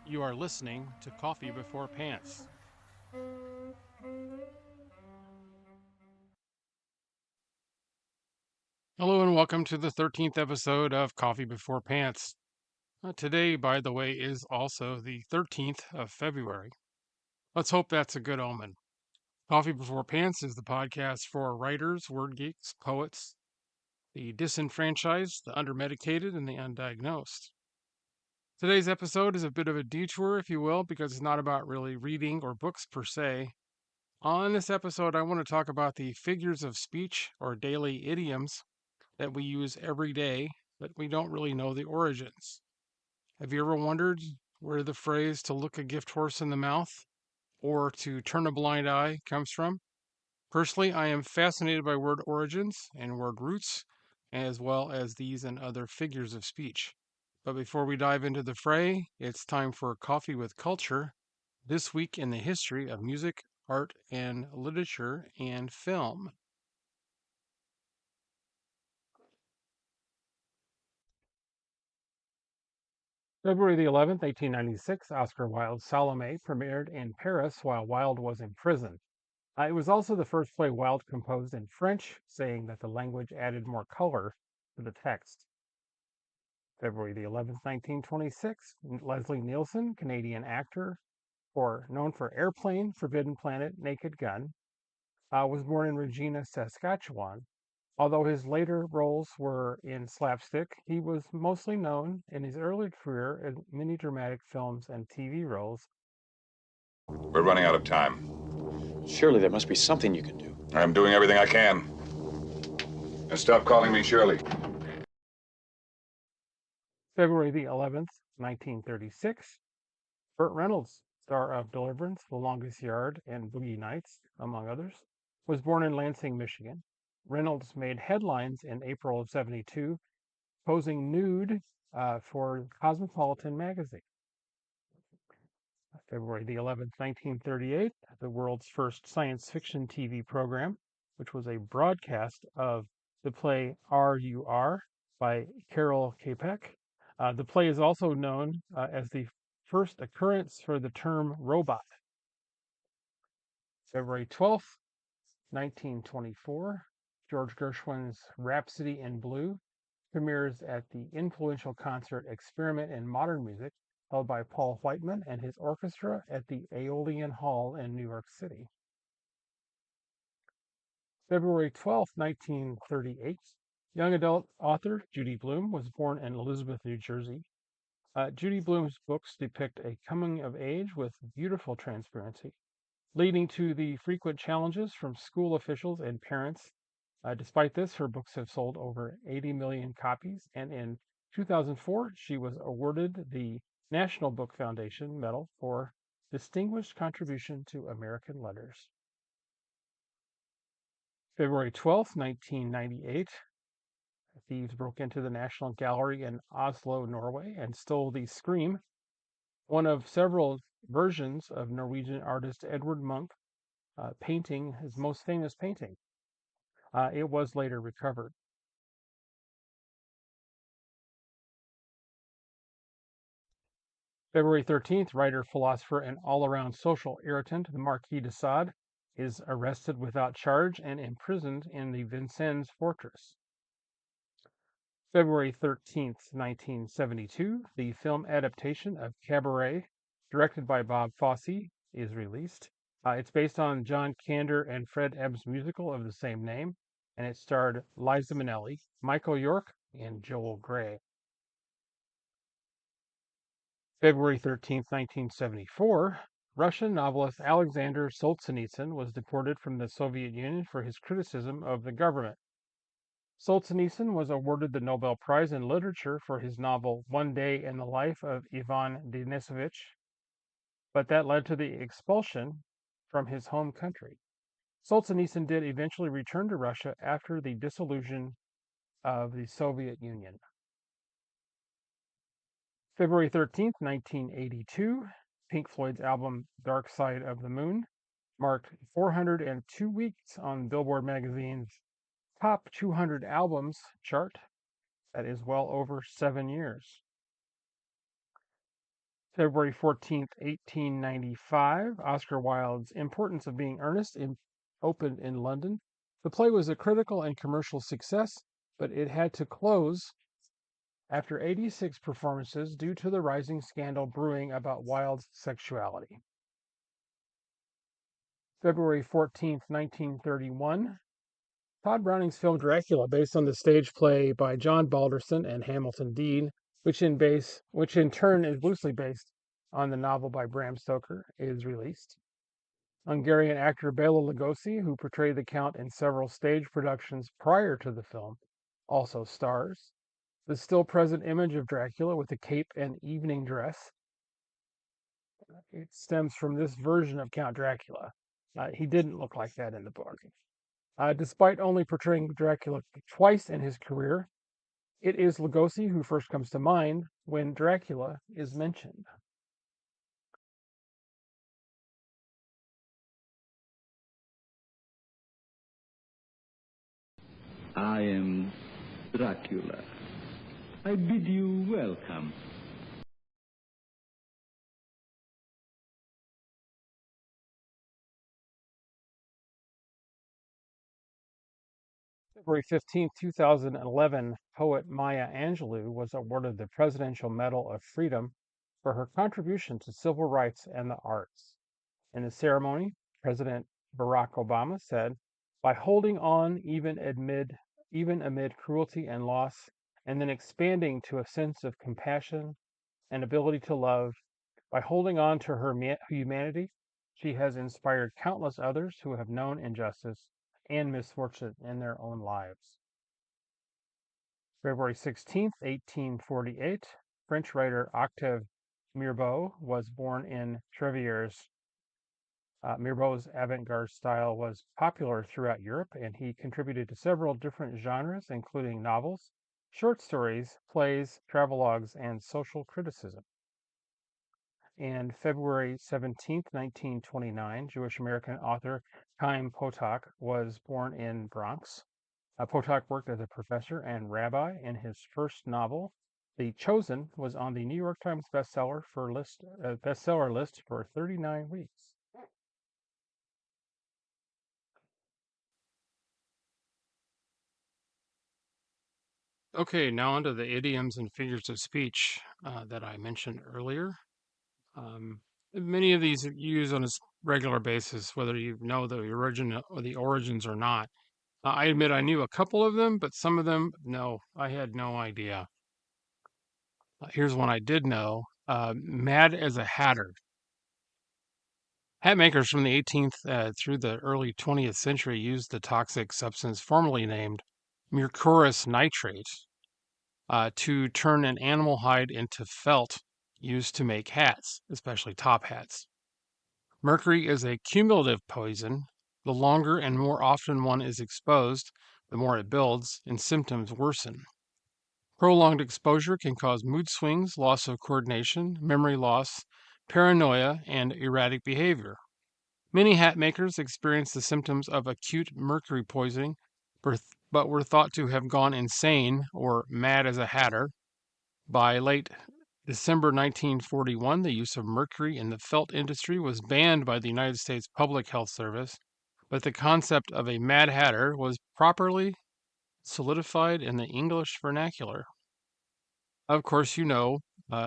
You are listening to Coffee Before Pants. Hello and welcome to the 13th episode of Coffee Before Pants. Today, by the way, is also the 13th of February. Let's hope that's a good omen. Coffee Before Pants is the podcast for writers, word geeks, poets, the disenfranchised, the undermedicated, and the undiagnosed. Today's episode is a bit of a detour, if you will, because it's not about really reading or books per se. On this episode, I want to talk about the figures of speech or daily idioms that we use every day, but we don't really know the origins. Have you ever wondered where the phrase to look a gift horse in the mouth or to turn a blind eye comes from? Personally, I am fascinated by word origins and word roots, as well as these and other figures of speech. But before we dive into the fray, it's time for Coffee with Culture, this week in the history of music, art, and literature and film. February the 11th, 1896, Oscar Wilde's Salome premiered in Paris while Wilde was in prison. It was also the first play Wilde composed in French, saying that the language added more color to the text. February the 11th, 1926, Leslie Nielsen, Canadian actor, known for Airplane, Forbidden Planet, Naked Gun, was born in Regina, Saskatchewan. Although his later roles were in slapstick, he was mostly known in his early career in many dramatic films and TV roles. We're running out of time. Surely there must be something you can do. I'm doing everything I can. And stop calling me Shirley. February the 11th, 1936, Burt Reynolds, star of Deliverance, The Longest Yard, and Boogie Nights, among others, was born in Lansing, Michigan. Reynolds made headlines in April of '72, posing nude for Cosmopolitan magazine. February the 11th, 1938, the world's first science fiction TV program, which was a broadcast of the play R.U.R. by Carol Capek. The play is also known as the first occurrence for the term robot. February 12th, 1924, George Gershwin's Rhapsody in Blue premieres at the influential concert Experiment in Modern Music, held by Paul Whiteman and his orchestra at the Aeolian Hall in New York City. February 12th, 1938, young adult author Judy Blume was born in Elizabeth, New Jersey. Judy Blume's books depict a coming of age with beautiful transparency, leading to the frequent challenges from school officials and parents. Despite this, her books have sold over 80 million copies, and in 2004, she was awarded the National Book Foundation Medal for Distinguished Contribution to American Letters. February 12th, 1998, thieves broke into the National Gallery in Oslo, Norway, and stole the Scream, one of several versions of Norwegian artist Edvard Munch painting, his most famous painting. It was later recovered. February 13th, writer, philosopher, and all-around social irritant, the Marquis de Sade, is arrested without charge and imprisoned in the Vincennes fortress. February 13th, 1972, the film adaptation of Cabaret, directed by Bob Fosse, is released. It's based on John Kander and Fred Ebb's musical of the same name, and it starred Liza Minnelli, Michael York, and Joel Grey. February 13th, 1974, Russian novelist Alexander Solzhenitsyn was deported from the Soviet Union for his criticism of the government. Solzhenitsyn was awarded the Nobel Prize in Literature for his novel One Day in the Life of Ivan Denisovich, but that led to the expulsion from his home country. Solzhenitsyn did eventually return to Russia after the dissolution of the Soviet Union. February 13th, 1982, Pink Floyd's album Dark Side of the Moon marked 402 weeks on Billboard magazine's top 200 albums chart. That is well over 7 years. February 14th, 1895, Oscar Wilde's Importance of Being Earnest opened in London. The play was a critical and commercial success, but it had to close after 86 performances due to the rising scandal brewing about Wilde's sexuality. February 14th, 1931, Todd Browning's film Dracula, based on the stage play by John Balderson and Hamilton Dean, which in turn is loosely based on the novel by Bram Stoker, is released. Hungarian actor Bela Lugosi, who portrayed the Count in several stage productions prior to the film, also stars. The still present image of Dracula with a cape and evening dress, it stems from this version of Count Dracula. He didn't look like that in the book. Despite only portraying Dracula twice in his career, it is Lugosi who first comes to mind when Dracula is mentioned. I am Dracula. I bid you welcome. February 15, 2011, poet Maya Angelou was awarded the Presidential Medal of Freedom for her contribution to civil rights and the arts. In the ceremony, President Barack Obama said, "By holding on even amid cruelty and loss, and then expanding to a sense of compassion and ability to love, by holding on to her humanity, she has inspired countless others who have known injustice and misfortune in their own lives." February 16th, 1848, French writer Octave Mirbeau was born in Treviers. Mirbeau's avant-garde style was popular throughout Europe, and he contributed to several different genres, including novels, short stories, plays, travelogues, and social criticism. And February 17th, 1929, Jewish-American author Chaim Potok was born in Bronx. Potok worked as a professor and rabbi, and his first novel, The Chosen, was on the New York Times bestseller list for 39 weeks. Okay, now onto the idioms and figures of speech that I mentioned earlier. Many of these are used on a regular basis, whether you know the origin or the origins or not. I admit I knew a couple of them, but some of them, no, I had no idea. Here's one I did know. Mad as a hatter. Hat makers from the 18th through the early 20th century used the toxic substance formerly named mercurous nitrate to turn an animal hide into felt used to make hats, especially top hats. Mercury is a cumulative poison. The longer and more often one is exposed, the more it builds and symptoms worsen. Prolonged exposure can cause mood swings, loss of coordination, memory loss, paranoia, and erratic behavior. Many hat makers experienced the symptoms of acute mercury poisoning, but were thought to have gone insane or mad as a hatter. By late December 1941, the use of mercury in the felt industry was banned by the United States Public Health Service, but the concept of a mad hatter was properly solidified in the English vernacular. Of course, you know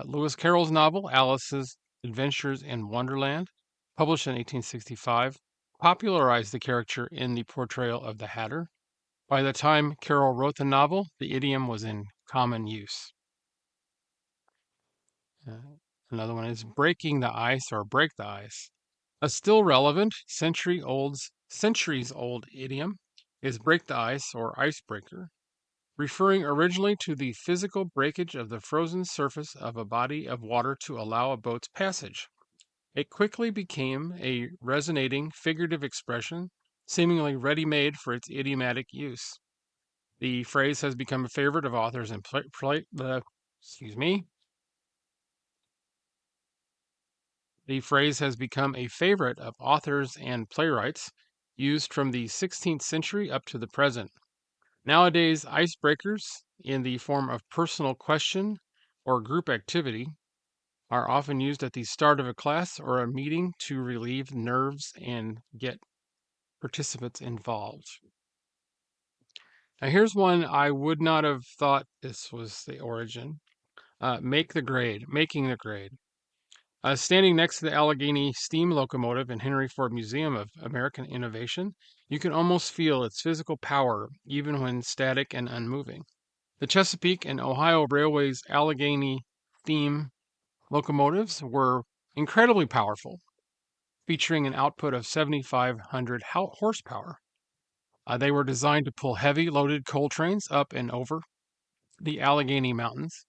Lewis Carroll's novel, Alice's Adventures in Wonderland, published in 1865, popularized the character in the portrayal of the Hatter. By the time Carroll wrote the novel, the idiom was in common use. Another one is breaking the ice or break the ice. A still relevant, centuries-old idiom is break the ice or icebreaker, referring originally to the physical breakage of the frozen surface of a body of water to allow a boat's passage. It quickly became a resonating figurative expression seemingly ready-made for its idiomatic use. The phrase has become a favorite of authors and The phrase has become a favorite of authors and playwrights, used from the 16th century up to the present. Nowadays, icebreakers in the form of personal question or group activity are often used at the start of a class or a meeting to relieve nerves and get participants involved. Now, here's one I would not have thought this was the origin. Making the grade. Standing next to the Allegheny steam locomotive in Henry Ford Museum of American Innovation, you can almost feel its physical power even when static and unmoving. The Chesapeake and Ohio Railway's Allegheny steam locomotives were incredibly powerful, featuring an output of 7,500 horsepower. They were designed to pull heavy loaded coal trains up and over the Allegheny Mountains.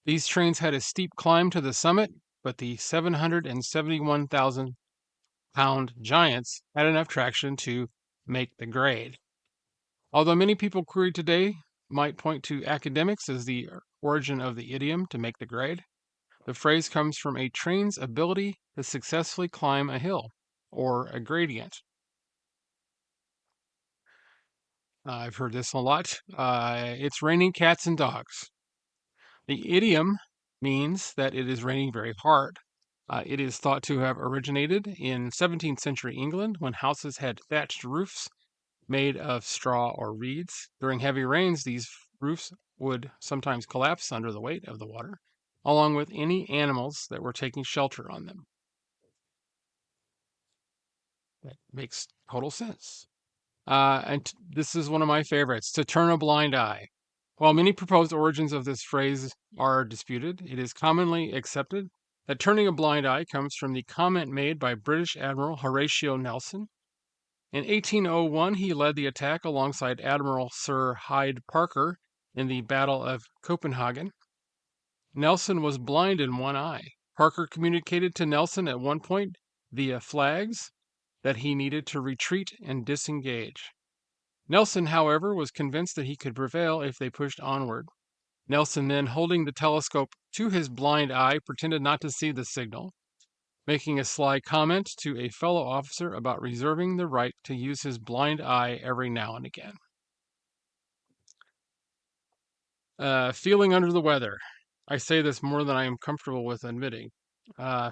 These trains had a steep climb to the summit, but the 771,000-pound giants had enough traction to make the grade. Although many people query today might point to academics as the origin of the idiom to make the grade, the phrase comes from a train's ability to successfully climb a hill or a gradient. I've heard this a lot. It's raining cats and dogs. The idiom means that it is raining very hard. It is thought to have originated in 17th century England when houses had thatched roofs made of straw or reeds. During heavy rains, these roofs would sometimes collapse under the weight of the water, along with any animals that were taking shelter on them. That makes total sense. This is one of my favorites, to turn a blind eye. While many proposed origins of this phrase are disputed, it is commonly accepted that turning a blind eye comes from the comment made by British Admiral Horatio Nelson. In 1801, he led the attack alongside Admiral Sir Hyde Parker in the Battle of Copenhagen. Nelson was blind in one eye. Parker communicated to Nelson at one point via flags that he needed to retreat and disengage. Nelson, however, was convinced that he could prevail if they pushed onward. Nelson then, holding the telescope to his blind eye, pretended not to see the signal, making a sly comment to a fellow officer about reserving the right to use his blind eye every now and again. Feeling under the weather. I say this more than I am comfortable with admitting.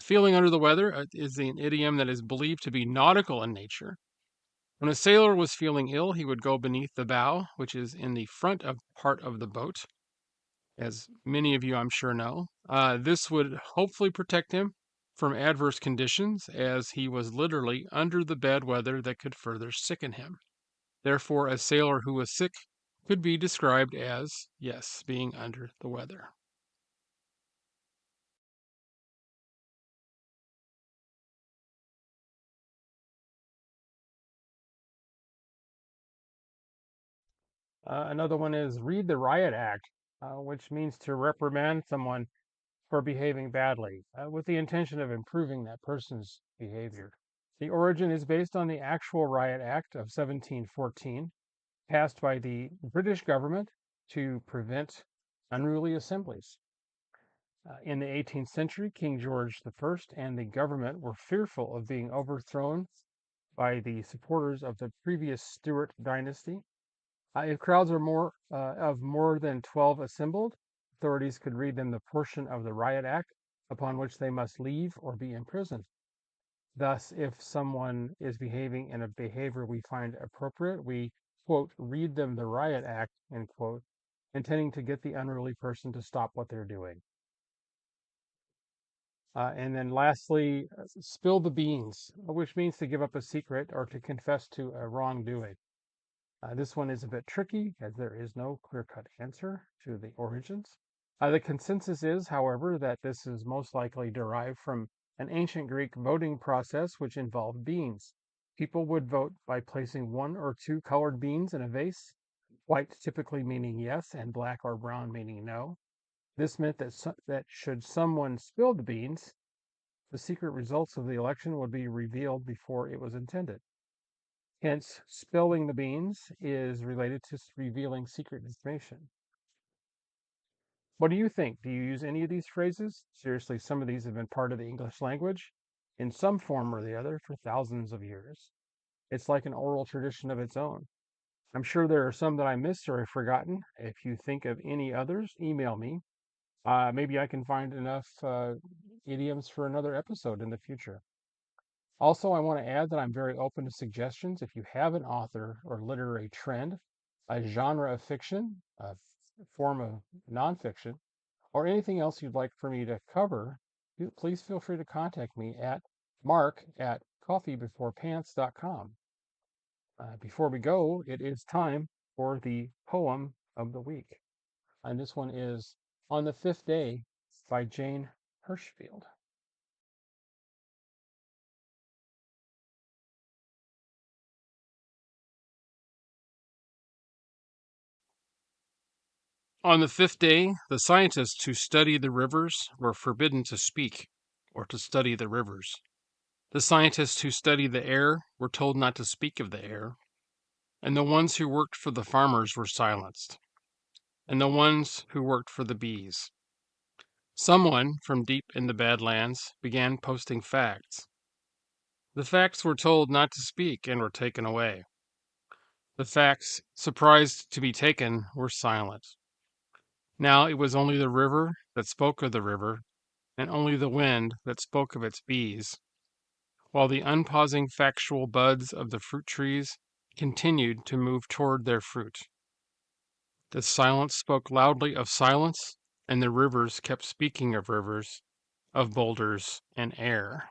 Feeling under the weather is an idiom that is believed to be nautical in nature. When a sailor was feeling ill, he would go beneath the bow, which is in the front part of the boat, as many of you I'm sure know. This would hopefully protect him from adverse conditions, as he was literally under the bad weather that could further sicken him. Therefore, a sailor who was sick could be described as, yes, being under the weather. Another one is read the riot act, which means to reprimand someone for behaving badly, with the intention of improving that person's behavior. The origin is based on the actual Riot Act of 1714, passed by the British government to prevent unruly assemblies. In the 18th century, King George I and the government were fearful of being overthrown by the supporters of the previous Stuart dynasty. If crowds are more than 12 assembled, authorities could read them the portion of the Riot Act upon which they must leave or be imprisoned. Thus, if someone is behaving in a behavior we find appropriate, we, quote, read them the Riot Act, end quote, intending to get the unruly person to stop what they're doing. And then lastly, spill the beans, which means to give up a secret or to confess to a wrongdoing. This one is a bit tricky as there is no clear-cut answer to the origins. The consensus is, however, that this is most likely derived from an ancient Greek voting process which involved beans. People would vote by placing one or two colored beans in a vase, white typically meaning yes and black or brown meaning no. This meant that should someone spill the beans, the secret results of the election would be revealed before it was intended. Hence, spilling the beans is related to revealing secret information. What do you think? Do you use any of these phrases? Seriously, some of these have been part of the English language in some form or the other for thousands of years. It's like an oral tradition of its own. I'm sure there are some that I missed or have forgotten. If you think of any others, email me. Maybe I can find enough idioms for another episode in the future. Also, I want to add that I'm very open to suggestions. If you have an author or literary trend, a genre of fiction, a form of nonfiction, or anything else you'd like for me to cover, please feel free to contact me at mark@coffeebeforepants.com. Before we go, it is time for the poem of the week. And this one is On the Fifth Day by Jane Hirschfield. On the fifth day, the scientists who study the rivers were forbidden to speak or to study the rivers. The scientists who study the air were told not to speak of the air, and the ones who worked for the farmers were silenced, and the ones who worked for the bees. Someone from deep in the Badlands began posting facts. The facts were told not to speak and were taken away. The facts, surprised to be taken, were silent. Now it was only the river that spoke of the river, and only the wind that spoke of its bees, while the unpausing factual buds of the fruit trees continued to move toward their fruit. The silence spoke loudly of silence, and the rivers kept speaking of rivers, of boulders and air.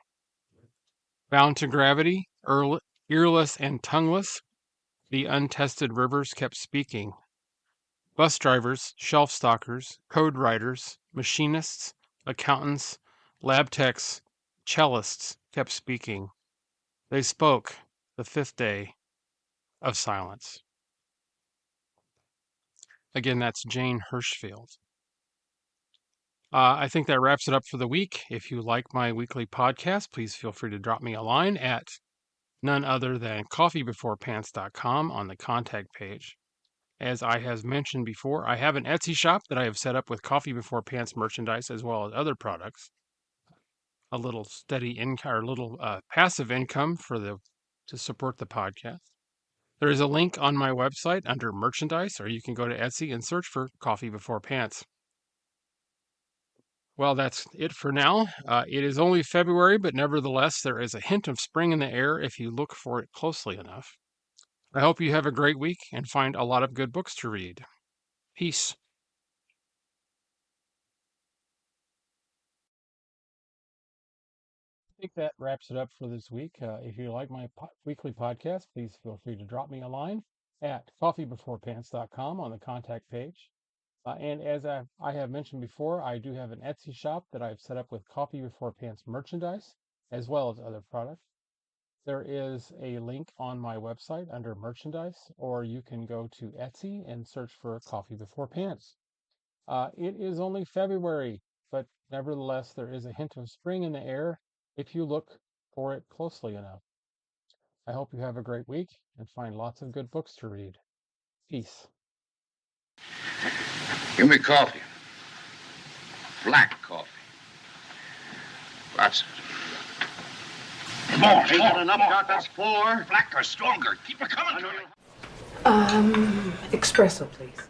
Bound to gravity, earless and tongueless, the untested rivers kept speaking. Bus drivers, shelf stockers, code writers, machinists, accountants, lab techs, cellists kept speaking. They spoke the fifth day of silence. Again, that's Jane Hirschfield. I think that wraps it up for the week. If you like my weekly podcast, please feel free to drop me a line at none other than coffeebeforepants.com on the contact page. As I have mentioned before, I have an Etsy shop that I have set up with Coffee Before Pants merchandise as well as other products. A little steady income or a little passive income to support the podcast. There is a link on my website under merchandise, or you can go to Etsy and search for Coffee Before Pants. Well, that's it for now. It is only February, but nevertheless, there is a hint of spring in the air if you look for it closely enough. I hope you have a great week and find a lot of good books to read. Peace. I think that wraps it up for this week. If you like my weekly podcast, please feel free to drop me a line at coffeebeforepants.com on the contact page. And as I have mentioned before, I do have an Etsy shop that I've set up with Coffee Before Pants merchandise, as well as other products. There is a link on my website under merchandise, or you can go to Etsy and search for Coffee Before Pants. It is only February, but nevertheless, there is a hint of spring in the air if you look for it closely enough. I hope you have a great week and find lots of good books to read. Peace. Give me coffee. Black coffee. Lots of it. Come on, Ain't got enough, Doc. That's 4. Black or stronger. Keep it coming. Espresso, please.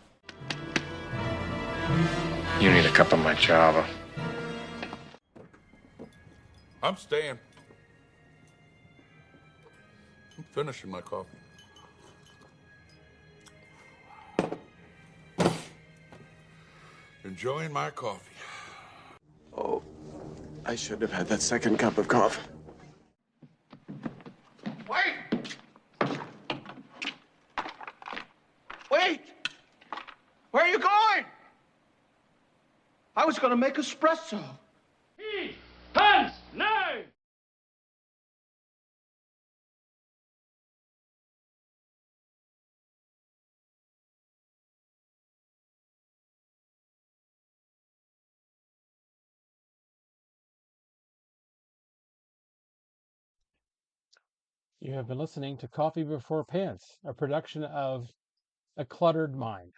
You need a cup of my Java. I'm staying. I'm finishing my coffee. Enjoying my coffee. Oh, I should have had that second cup of coffee. Wait! Wait! Where are you going? I was going to make espresso. Hans, no! You have been listening to Coffee Before Pants, a production of A Cluttered Mind.